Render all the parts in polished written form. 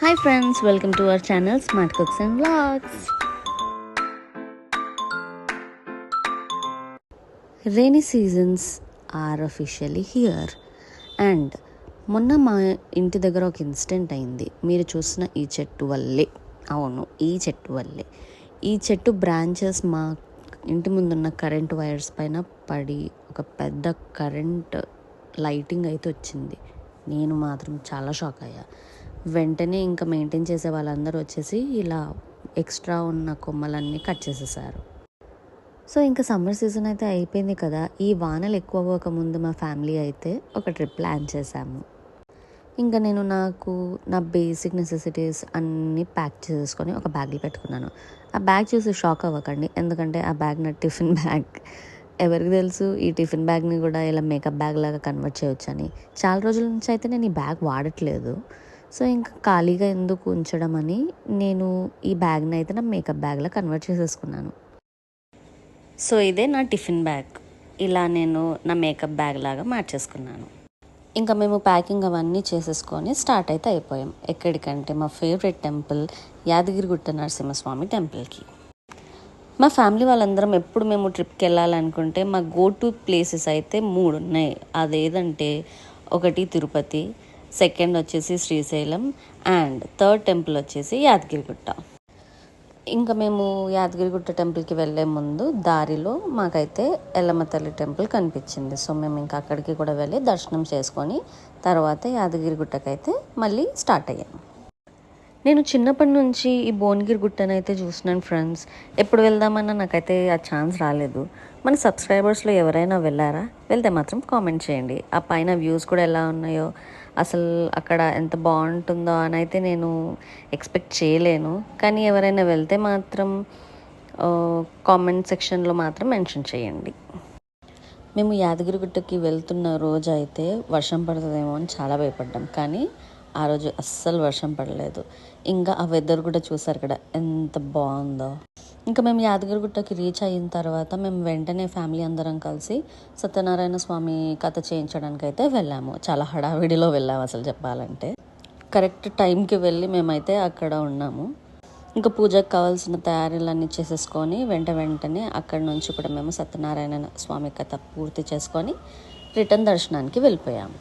Hi friends, welcome to our channel Smart Cooks and Vlogs. Rainy seasons are officially here and మొన్న మా ఇంటి దగ్గర ఒక incident అయింది. మీరు చూసిన ఈ చెట్టు వల్లే, అవును ఈ చెట్టు వల్లే, ఈ చెట్టు బ్రాంచెస్ మా ఇంటి ముందున్న కరెంట్ వైర్స్ పైన పడి ఒక పెద్ద కరెంట్ లైటింగ్ అయితే వచ్చింది. నేను మాత్రం చాలా షాక్ అయ్యా. వెంటనే ఇంకా మెయింటైన్ చేసే వాళ్ళందరూ వచ్చేసి ఇలా ఎక్స్ట్రా ఉన్న కొమ్మలన్నీ కట్ చేసేసారు. సో ఇంకా సమ్మర్ సీజన్ అయితే అయిపోయింది కదా, ఈ వానలు ఎక్కువ అవ్వకముందు మా ఫ్యామిలీ అయితే ఒక ట్రిప్ ప్లాన్ చేశాము. ఇంకా నేను నా బేసిక్ నెసెసిటీస్ అన్నీ ప్యాక్ చేసుకొని ఒక బ్యాగ్లో పెట్టుకున్నాను. ఆ బ్యాగ్ చూసి షాక్ అవ్వకండి, ఎందుకంటే ఆ బ్యాగ్ నా టిఫిన్ బ్యాగ్. ఎవరికి తెలుసు ఈ టిఫిన్ బ్యాగ్ని కూడా ఇలా మేకప్ బ్యాగ్ లాగా కన్వర్ట్ చేయొచ్చని. చాలా రోజుల నుంచి అయితే నేను ఈ బ్యాగ్ వాడట్లేదు. సో ఇంకా ఖాళీగా ఎందుకు ఉంచడం అని నేను ఈ బ్యాగ్ని అయితే నా మేకప్ బ్యాగ్లో కన్వర్ట్ చేసేసుకున్నాను. సో ఇదే నా టిఫిన్ బ్యాగ్, ఇలా నేను నా మేకప్ బ్యాగ్ లాగా మార్చేసుకున్నాను. ఇంకా మేము ప్యాకింగ్ అవన్నీ చేసేసుకొని స్టార్ట్ అయితే అయిపోయాం. ఎక్కడికంటే మా ఫేవరెట్ టెంపుల్ యాదగిరిగుట్ట నరసింహస్వామి టెంపుల్కి. మా ఫ్యామిలీ వాళ్ళందరం ఎప్పుడు మేము ట్రిప్కి వెళ్ళాలనుకుంటే మా గో టు ప్లేసెస్ అయితే 3 ఉన్నాయి. అదేదంటే ఒకటి తిరుపతి, సెకండ్ వచ్చేసి శ్రీశైలం అండ్ థర్డ్ టెంపుల్ వచ్చేసి యాదగిరిగుట్ట. ఇంకా మేము యాదగిరిగుట్ట టెంపుల్కి వెళ్ళే ముందు దారిలో మాకైతే ఎల్లమ్మ తల్లి టెంపుల్ కనిపించింది. సో మేము ఇంకా అక్కడికి కూడా వెళ్ళి దర్శనం చేసుకొని తర్వాత యాదగిరిగుట్టకైతే మళ్ళీ స్టార్ట్ అయ్యాము. నేను చిన్నప్పటి నుంచి ఈ భువనగిరి గుట్టనైతే చూస్తున్నాను ఫ్రెండ్స్. ఎప్పుడు వెళ్దామన్నా నాకైతే ఆ ఛాన్స్ రాలేదు. మన సబ్స్క్రైబర్స్లో ఎవరైనా వెళ్ళారా? వెళ్తే మాత్రం కామెంట్ చేయండి. ఆ పైన వ్యూస్ కూడా ఎలా ఉన్నాయో, అసలు అక్కడ ఎంత బాగుంటుందో అని అయితే నేను ఎక్స్పెక్ట్ చేయలేను. కానీ ఎవరైనా వెళ్తే మాత్రం కామెంట్ సెక్షన్లో మాత్రం మెన్షన్ చేయండి. మేము యాదగిరిగుట్టకి వెళ్తున్న రోజు అయితే వర్షం పడుతుందేమో అని చాలా భయపడ్డాం, కానీ ఆ రోజు అస్సలు వర్షం పడలేదు. ఇంకా ఆ వెదర్ కూడా చూసారు కదా ఎంత బాగుందో. ఇంకా మేము యాదగిరిగుట్టకి రీచ్ అయిన తర్వాత మేము వెంటనే ఫ్యామిలీ అందరం కలిసి సత్యనారాయణ స్వామి కథ చేయించడానికి అయితే వెళ్ళాము. చాలా హడావిడిలో వెళ్ళాము అసలు చెప్పాలంటే. కరెక్ట్ టైంకి వెళ్ళి మేమైతే అక్కడ ఉన్నాము. ఇంకా పూజకు కావాల్సిన తయారీలన్నీ చేసేసుకొని వెంటనే అక్కడి నుంచి కూడా మేము సత్యనారాయణ స్వామి కథ పూర్తి చేసుకొని రిటర్న్ దర్శనానికి వెళ్ళిపోయాము.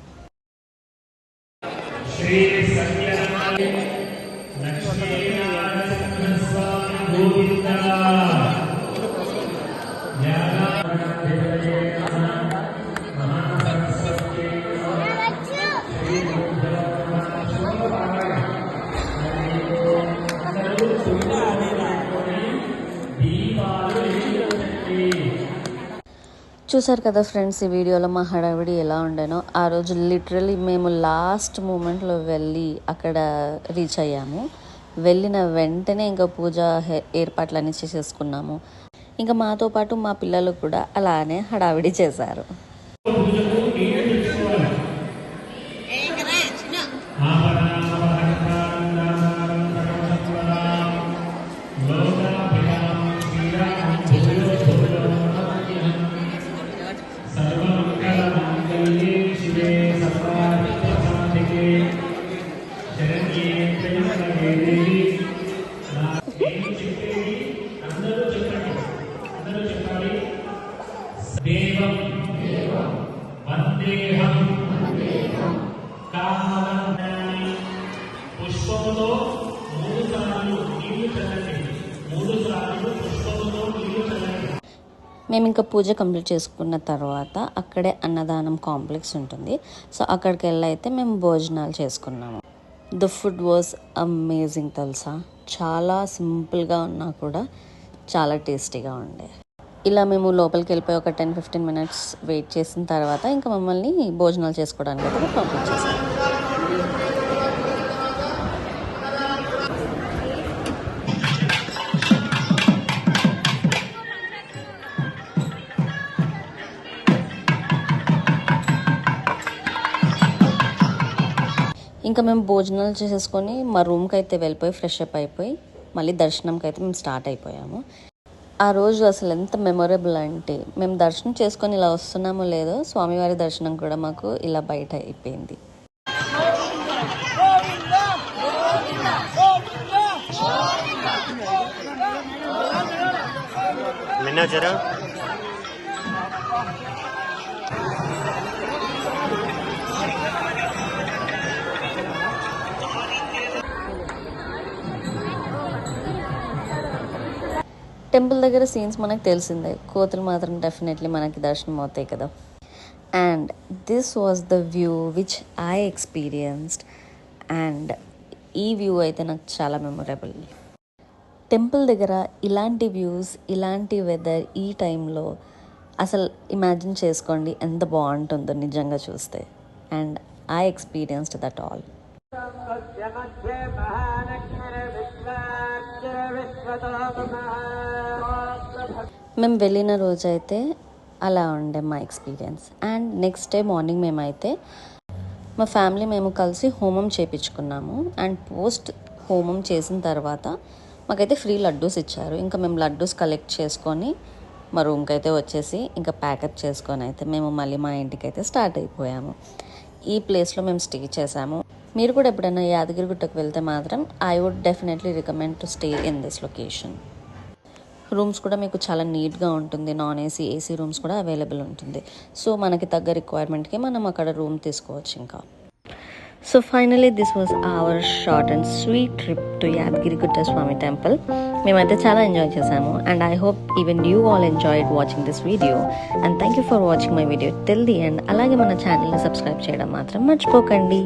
చూసారు కదా ఫ్రెండ్స్, ఈ వీడియోలో మా హడావిడి ఎలా ఉండేనో. ఆ రోజు లిటరలీ మేము లాస్ట్ మూమెంట్లో వెళ్ళి అక్కడ రీచ్ అయ్యాము. వెళ్ళిన వెంటనే ఇంకా పూజ ఏర్పాట్లన్నీ చేసేసుకున్నాము. ఇంకా మాతో పాటు మా పిల్లలు కూడా అలానే హడావిడి చేశారు. మేము ఇంకా పూజ కంప్లీట్ చేసుకున్న తర్వాత అక్కడే అన్నదానం కాంప్లెక్స్ ఉంటుంది. సో అక్కడికి వెళ్ళి అయితే మేము భోజనాలు చేసుకున్నాము. ద ఫుడ్ వాజ్ అమేజింగ్ తెలుసా. చాలా సింపుల్గా ఉన్నా కూడా చాలా టేస్టీగా ఉండే. ఇలా మేము లోపలికి వెళ్ళిపోయి ఒక 10-15 మినిట్స్ వెయిట్ చేసిన తర్వాత ఇంకా మమ్మల్ని భోజనాలు చేసుకోవడానికి అయితే పంపించేసాం. ఇంకా మేము భోజనాలు చేసేసుకొని మా రూమ్కి అయితే వెళ్ళిపోయి ఫ్రెష్ అప్ అయిపోయి మళ్ళీ దర్శనంకి అయితే మేము స్టార్ట్ అయిపోయాము. ఆ రోజు అసలు ఎంత మెమొరబుల్ అంటే, మేము దర్శనం చేసుకొని ఇలా వస్తున్నామో లేదో స్వామివారి దర్శనం కూడా మాకు ఇలా బయట అయిపోయింది. మినియేచర్. టెంపుల్ దగ్గర సీన్స్ మనకు తెలిసిందే, కోతులు మాత్రం డెఫినెట్లీ మనకి దర్శనం అవుతాయి కదా. And this was the view which I experienced. And ఈ వ్యూ అయితే నాకు చాలా మెమొరబుల్. టెంపుల్ దగ్గర ఇలాంటి వ్యూస్, ఇలాంటి వెదర్ ఈ టైంలో అసలు ఇమాజిన్ చేసుకోండి ఎంత బాగుంటుందో నిజంగా చూస్తే. And I experienced that all. మేము వెళ్ళిన రోజైతే అలా ఉండే మా experience. And next day morning మేమైతే మా ఫ్యామిలీ మేము కలిసి హోమం చేయించుకున్నాము. అండ్ పోస్ట్ హోమం చేసిన తర్వాత మాకైతే ఫ్రీ లడ్డూస్ ఇచ్చారు. ఇంకా మేము లడ్డూస్ కలెక్ట్ చేసుకొని మా రూమ్కి అయితే వచ్చేసి ఇంకా ప్యాకప్ చేసుకొని అయితే మేము మళ్ళీ మా ఇంటికి అయితే స్టార్ట్ అయిపోయాము. ఈ ప్లేస్లో మేము స్టే చేసాము. మీరు కూడా ఎప్పుడైనా యాదగిరిగుట్టకు వెళ్తే మాత్రం I would definitely recommend to stay in this location. Rooms కూడా మీకు చాలా నీట్గా ఉంటుంది. నాన్ ఏసీ, ఏసీ రూమ్స్ కూడా అవైలబుల్ ఉంటుంది. సో మనకి తగ్గ రిక్వైర్మెంట్కి మనం అక్కడ రూమ్ తీసుకోవచ్చు ఇంకా. So finally this was our short and sweet trip to Yadagirigutta Swami temple. మేమైతే చాలా ఎంజాయ్ చేసాము. And I hope even you all enjoyed watching this video. And thank you for watching my video till the end. అలాగే మన ఛానల్ని subscribe చేయడం మాత్రం మర్చిపోకండి.